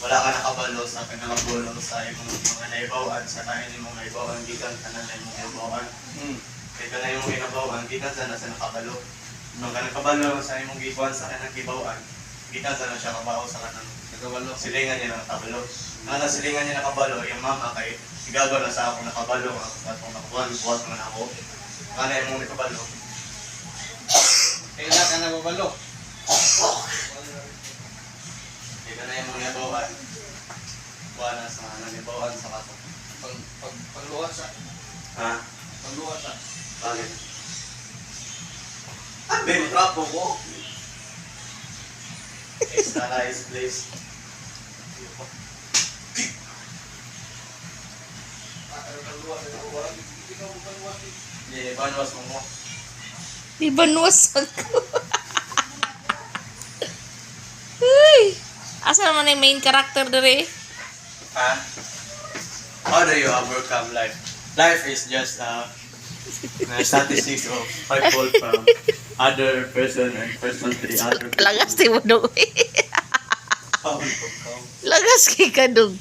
wala ka nakabalo sa pinakabulo sa imong mga naibawan sa tayo ni mong naibawan gikan ka na imong naibawan. Kaya ka na imong inabawan gikan sa nasa nakabalo. Nung ka nakabalo sa imong gibuan sa kanang gibawan, gikan sa na siya kabaho sa kanang nakabalo. Silingan niya nakabalo. Nang silingan niya nakabalo, yung mama kay igagaw na sa ako nakabalo at kung nakuhan, buhat man ako. Kana imong nakabalo. Kailan ka nababalo? Kaya ka na imong nabawan. Buwan na sa nanibawan sa kato. Pagluwa sa. Ha? Pagluwa sa. Bakit? Abi, matrapo ko. Extra rice, please. Hindi, banwas mo mo. Di ba nuwasan ko? Uy! Asa naman yung main character dere? Ha? How do you overcome life? Life is just statistics of 5-fold from other person and person to the other person. Lagas di mo dong. Lagas kay ka dong.